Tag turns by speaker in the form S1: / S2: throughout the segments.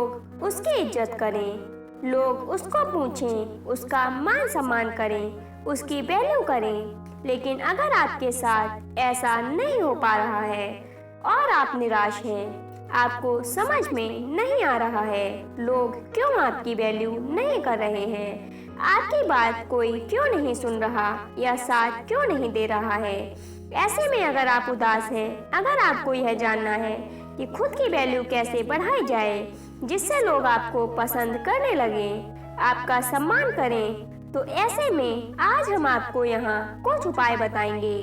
S1: लोग उसकी इज्जत करें, लोग उसको पूछें, उसका मान सम्मान करें, उसकी वैल्यू करें। लेकिन अगर आपके साथ ऐसा नहीं हो पा रहा है और आप निराश हैं, आपको समझ में नहीं आ रहा है लोग क्यों आपकी वैल्यू नहीं कर रहे हैं, आपकी बात कोई क्यों नहीं सुन रहा या साथ क्यों नहीं दे रहा है, ऐसे में अगर आप उदास हैं, अगर आपको यह जानना है कि खुद की वैल्यू कैसे बढ़ाई जाए जिससे लोग आपको पसंद करने लगे, आपका सम्मान करें, तो ऐसे में आज हम आपको यहाँ कुछ उपाय बताएंगे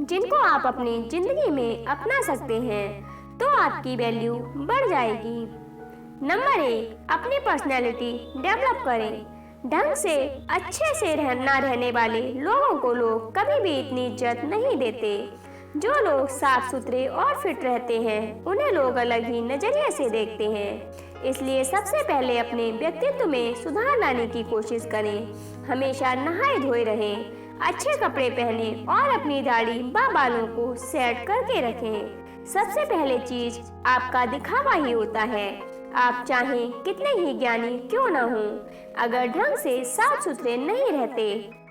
S1: जिनको आप अपनी जिंदगी में अपना सकते हैं तो आपकी वैल्यू बढ़ जाएगी। नंबर 1, अपनी पर्सनैलिटी डेवलप करें। ढंग से अच्छे से ना रहने वाले लोगों को लोग कभी भी इतनी इज्जत नहीं देते। जो लोग साफ सुथरे और फिट रहते हैं उन्हें लोग अलग ही नजरिए से देखते हैं। इसलिए सबसे पहले अपने व्यक्तित्व में सुधार लाने की कोशिश करें। हमेशा नहाए धोए रहें, अच्छे कपड़े पहने और अपनी दाढ़ी व बालों को सेट करके रखें। सबसे पहले चीज आपका दिखावा ही होता है। आप चाहें कितने ही ज्ञानी क्यों ना हो, अगर ढंग से साफ सुथरे नहीं रहते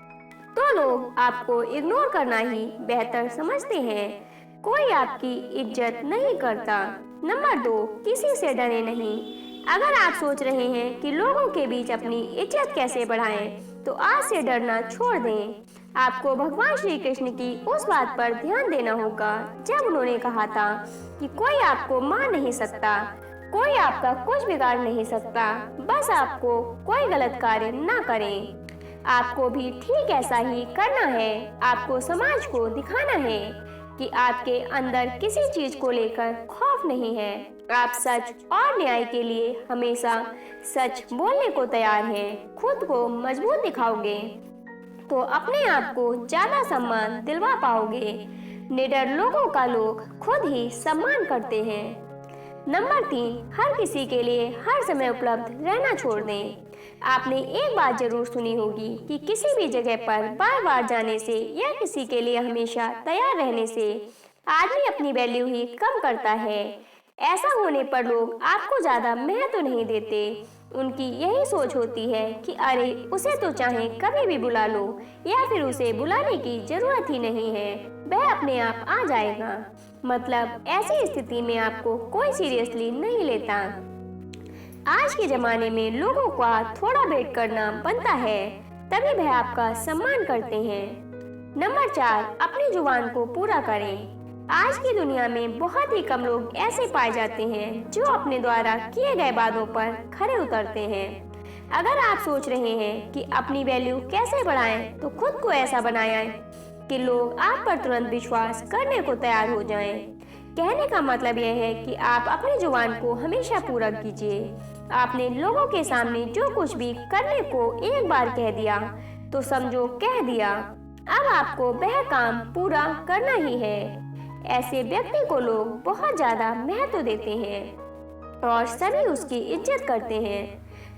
S1: तो लोग आपको इग्नोर करना ही बेहतर समझते हैं। कोई आपकी इज्जत नहीं करता। नंबर 2, किसी से डरे नहीं। अगर आप सोच रहे हैं कि लोगों के बीच अपनी इज्जत कैसे बढ़ाएं, तो आज से डरना छोड़ दें। आपको भगवान श्री कृष्ण की उस बात पर ध्यान देना होगा जब उन्होंने कहा था कि कोई आपको मार नहीं सकता, कोई आपका कुछ बिगाड़ नहीं सकता, बस आपको कोई गलत कार्य ना करें। आपको भी ठीक ऐसा ही करना है। आपको समाज को दिखाना है कि आपके अंदर किसी चीज को लेकर खौफ नहीं है। आप सच और न्याय के लिए हमेशा सच बोलने को तैयार हैं। खुद को मजबूत दिखाओगे तो अपने आप को ज्यादा सम्मान दिलवा पाओगे। निडर लोगों का लोग खुद ही सम्मान करते हैं। नंबर 3, हर किसी के लिए हर समय उपलब्ध रहना छोड़ दें। आपने एक बात जरूर सुनी होगी कि किसी भी जगह पर बार बार जाने से या किसी के लिए हमेशा तैयार रहने से आदमी अपनी वैल्यू ही कम करता है। ऐसा होने पर लोग आपको ज्यादा महत्व नहीं देते। उनकी यही सोच होती है कि अरे उसे तो चाहे कभी भी बुला लो या फिर उसे बुलाने की जरूरत ही नहीं है, वह अपने आप आ जाएगा। मतलब ऐसी स्थिति में आपको कोई सीरियसली नहीं लेता। आज के जमाने में लोगों का थोड़ा वेट करना बनता है, तभी वह आपका सम्मान करते हैं। नंबर 4, अपनी जुबान को पूरा करें। आज की दुनिया में बहुत ही कम लोग ऐसे पाए जाते हैं जो अपने द्वारा किए गए वादों पर खरे उतरते हैं। अगर आप सोच रहे हैं कि अपनी वैल्यू कैसे बढ़ाएं, तो खुद को ऐसा बनाएं कि लोग आप पर तुरंत विश्वास करने को तैयार हो जाएं। कहने का मतलब यह है कि आप अपनी जुबान को हमेशा पूरा कीजिए। आपने लोगों के सामने जो कुछ भी करने को एक बार कह दिया तो समझो कह दिया। अब आपको वह काम पूरा करना ही है। ऐसे व्यक्ति को लोग बहुत ज्यादा महत्व देते हैं और सभी उसकी इज्जत करते हैं।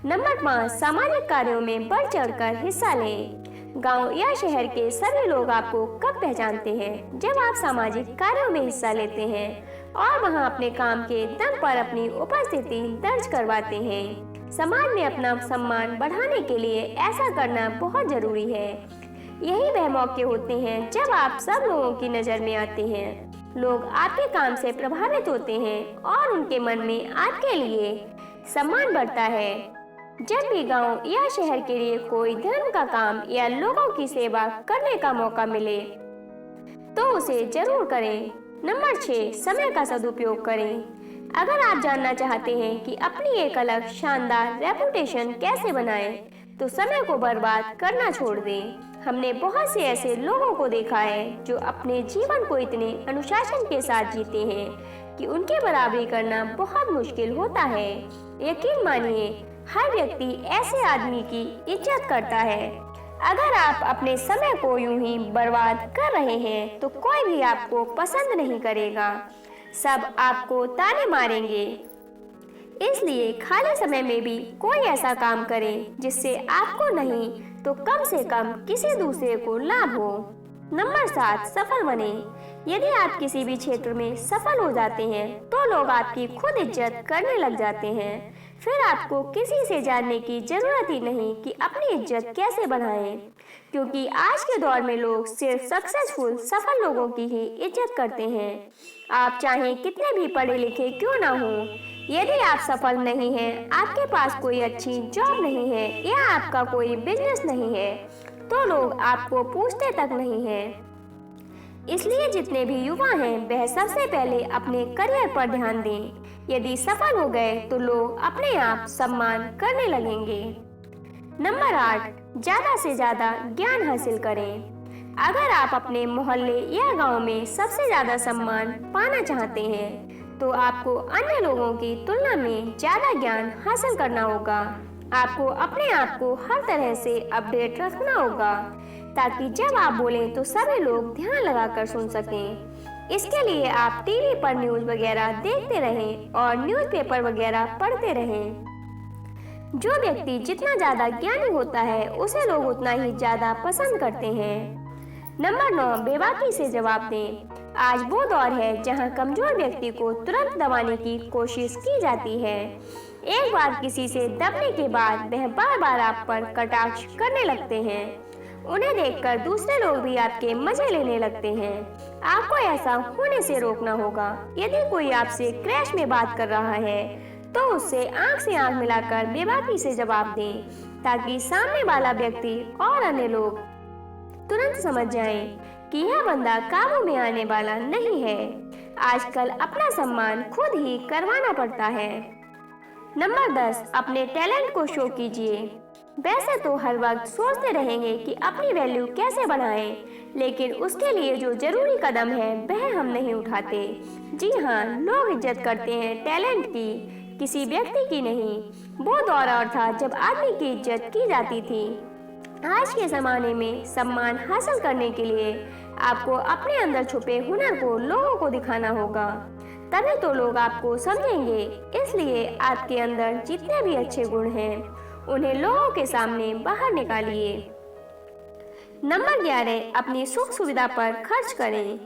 S1: नंबर 5, सामाजिक कार्यों में बढ़ चढ़कर हिस्सा लें। गांव या शहर के सभी लोग आपको कब पहचानते हैं? जब आप सामाजिक कार्यों में हिस्सा लेते हैं और वहां अपने काम के दम पर अपनी उपस्थिति दर्ज करवाते हैं। समाज में अपना सम्मान बढ़ाने के लिए ऐसा करना बहुत जरूरी है। यही वह मौके होते हैं जब आप सब लोगों की नजर में आते हैं। लोग आपके काम से प्रभावित होते हैं और उनके मन में आपके लिए सम्मान बढ़ता है। जब भी गांव या शहर के लिए कोई धर्म का काम या लोगों की सेवा करने का मौका मिले तो उसे जरूर करें। नंबर 6, समय का सदुपयोग करें। अगर आप जानना चाहते हैं कि अपनी एक अलग शानदार रेपुटेशन कैसे बनाएं, तो समय को बर्बाद करना छोड़ दें। हमने बहुत से ऐसे लोगों को देखा है जो अपने जीवन को इतने अनुशासन के साथ जीते हैं कि उनकी बराबरी करना बहुत मुश्किल होता है। यकीन मानिए, हर व्यक्ति ऐसे आदमी की इज्जत करता है। अगर आप अपने समय को यूं ही बर्बाद कर रहे हैं तो कोई भी आपको पसंद नहीं करेगा, सब आपको ताने मारेंगे। इसलिए खाली समय में भी कोई ऐसा काम करें जिससे आपको नहीं तो कम से कम किसी दूसरे को लाभ हो। नंबर 7, सफल बने। यदि आप किसी भी क्षेत्र में सफल हो जाते हैं तो लोग आपकी खुद इज्जत करने लग जाते हैं। फिर आपको किसी से जानने की जरूरत ही नहीं कि अपनी इज्जत कैसे बढ़ाएं, क्योंकि आज के दौर में लोग सिर्फ सक्सेसफुल सफल लोगों की ही इज्जत करते हैं। आप चाहे कितने भी पढ़े लिखे क्यों ना हो, यदि आप सफल नहीं हैं, आपके पास कोई अच्छी जॉब नहीं है या आपका कोई बिजनेस नहीं है, तो लोग आपको पूछते तक नहीं हैं। इसलिए जितने भी युवा हैं वह सबसे पहले अपने करियर पर ध्यान दें। यदि सफल हो गए तो लोग अपने आप सम्मान करने लगेंगे। नंबर 8, ज्यादा से ज्यादा ज्ञान हासिल करें। अगर आप अपने मोहल्ले या गांव में सबसे ज्यादा सम्मान पाना चाहते हैं तो आपको अन्य लोगों की तुलना में ज्यादा ज्ञान हासिल करना होगा। आपको अपने आप को हर तरह से अपडेट रखना होगा ताकि जब आप बोलें तो सभी लोग ध्यान लगाकर सुन सकें। इसके लिए आप टीवी पर न्यूज़ वगैरह देखते रहें और न्यूज़पेपर वगैरह पढ़ते रहें। जो व्यक्ति जितना ज्यादा ज्ञानी होता है उसे लोग उतना ही ज्यादा पसंद करते हैं। नंबर 9, बेबाकी से जवाब दें। आज वो दौर है जहां कमजोर व्यक्ति को तुरंत दबाने की कोशिश की जाती है। एक बार किसी से दबने के बाद वह बार बार आप पर कटाक्ष करने लगते हैं। उन्हें देखकर दूसरे लोग भी आपके मजे लेने लगते हैं। आपको ऐसा होने से रोकना होगा। यदि कोई आपसे क्रैश में बात कर रहा है तो उससे आंख से आंख मिलाकर बेबाकी से जवाब दें ताकि सामने वाला व्यक्ति और अन्य लोग तुरंत समझ जाएं कि यह बंदा काबू में आने वाला नहीं है। आजकल अपना सम्मान खुद ही करवाना पड़ता है। नंबर 10, अपने टैलेंट को शो कीजिए। वैसे तो हर वक्त सोचते रहेंगे कि अपनी वैल्यू कैसे बढ़ाएं, लेकिन उसके लिए जो जरूरी कदम है वह हम नहीं उठाते। जी हाँ, लोग इज्जत करते हैं टैलेंट की, किसी व्यक्ति की नहीं। वो दौर और था जब आदमी की इज्जत की जाती थी। आज के ज़माने में सम्मान हासिल करने के लिए आपको अपने अंदर छुपे हुनर को लोगों को दिखाना होगा, तभी तो लोग आपको समझेंगे। इसलिए आपके अंदर जितने भी अच्छे गुण हैं उन्हें लोगों के सामने बाहर निकालिए। नंबर 11, अपनी सुख सुविधा पर खर्च करें।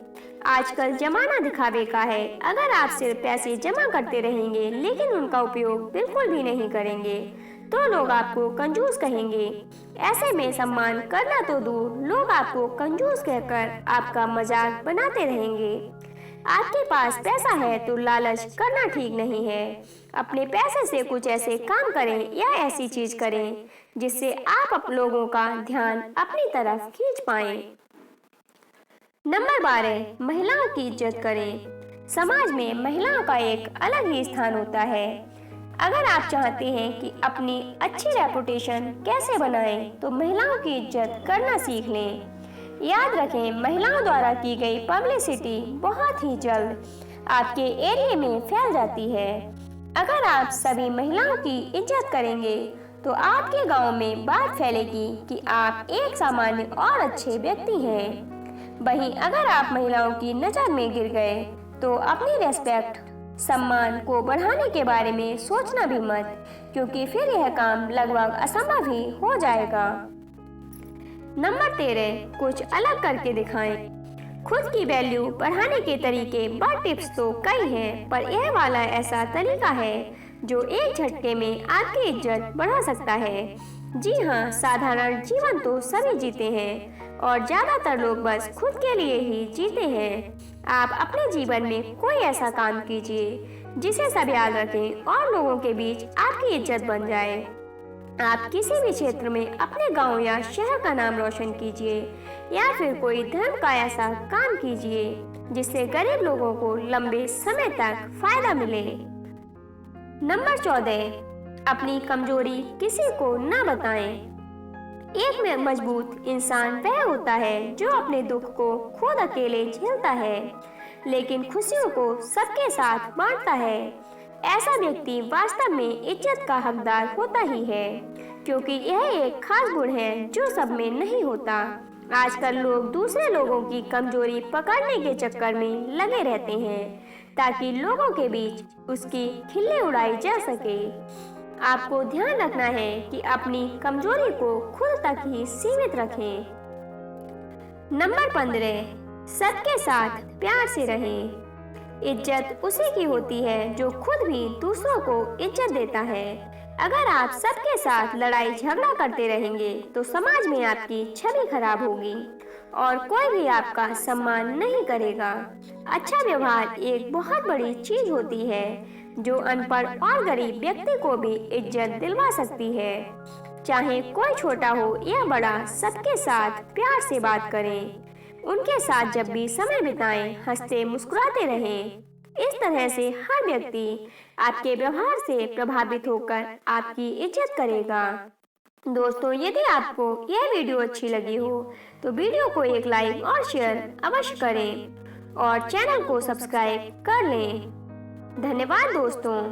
S1: आजकल जमाना दिखावे का है। अगर आप सिर्फ पैसे जमा करते रहेंगे लेकिन उनका उपयोग बिल्कुल भी नहीं करेंगे तो लोग आपको कंजूस कहेंगे। ऐसे में सम्मान करना तो दूर, लोग आपको कंजूस कहकर आपका मजाक बनाते रहेंगे। आपके पास पैसा है तो लालच करना ठीक नहीं है। अपने पैसे से कुछ ऐसे काम करें या ऐसी चीज करें जिससे आप लोगों का ध्यान अपनी तरफ खींच पाएं। नंबर 12, महिलाओं की इज्जत करें। समाज में महिलाओं का एक अलग ही स्थान होता है। अगर आप चाहते हैं कि अपनी अच्छी रेपुटेशन कैसे बनाएं, तो महिलाओं की इज्जत करना सीख लें। याद रखें, महिलाओं द्वारा की गई पब्लिसिटी बहुत ही जल्द आपके एरिया में फैल जाती है। अगर आप सभी महिलाओं की इज्जत करेंगे तो आपके गांव में बात फैलेगी कि आप एक सामान्य और अच्छे व्यक्ति हैं। वहीं अगर आप महिलाओं की नजर में गिर गए तो अपनी रेस्पेक्ट, सम्मान को बढ़ाने के बारे में सोचना भी मत, क्योंकि फिर यह काम लगभग असंभव ही हो जाएगा। नंबर 13, कुछ अलग करके दिखाएं। खुद की वैल्यू बढ़ाने के तरीके व टिप्स तो कई हैं, पर यह वाला ऐसा तरीका है जो एक झटके में आपकी इज्जत बढ़ा सकता है। जी हाँ, साधारण जीवन तो सभी जीते हैं और ज्यादातर लोग बस खुद के लिए ही जीते हैं। आप अपने जीवन में कोई ऐसा काम कीजिए जिसे सब याद रखें और लोगों के बीच आपकी इज्जत बन जाए। आप किसी भी क्षेत्र में अपने गांव या शहर का नाम रोशन कीजिए या फिर कोई धर्म का ऐसा काम कीजिए जिससे गरीब लोगों को लंबे समय तक फायदा मिले। नंबर 14, अपनी कमजोरी किसी को न बताएं। एक मजबूत इंसान वह होता है जो अपने दुख को खुद अकेले झेलता है लेकिन खुशियों को सबके साथ बांटता है। ऐसा व्यक्ति वास्तव में इज्जत का हकदार होता ही है, क्योंकि यह एक खास गुण है जो सब में नहीं होता। आजकल लोग दूसरे लोगों की कमजोरी पकड़ने के चक्कर में लगे रहते हैं ताकि लोगों के बीच उसकी खिल्ली उड़ाई जा सके। आपको ध्यान रखना है कि अपनी कमजोरी को खुद तक ही सीमित रखें। नंबर 15, सबके साथ प्यार से रहें। इज्जत उसी की होती है जो खुद भी दूसरों को इज्जत देता है। अगर आप सबके साथ लड़ाई झगड़ा करते रहेंगे तो समाज में आपकी छवि खराब होगी और कोई भी आपका सम्मान नहीं करेगा। अच्छा व्यवहार एक बहुत बड़ी चीज होती है जो अनपढ़ और गरीब व्यक्ति को भी इज्जत दिलवा सकती है। चाहे कोई छोटा हो या बड़ा, सबके साथ प्यार से बात करें। उनके साथ जब भी समय बिताएं, हंसते मुस्कुराते रहें। इस तरह से हर व्यक्ति आपके व्यवहार से प्रभावित होकर आपकी इज्जत करेगा। दोस्तों, यदि आपको यह वीडियो अच्छी लगी हो तो वीडियो को एक लाइक और शेयर अवश्य करें और चैनल को सब्सक्राइब कर लें। धन्यवाद दोस्तों।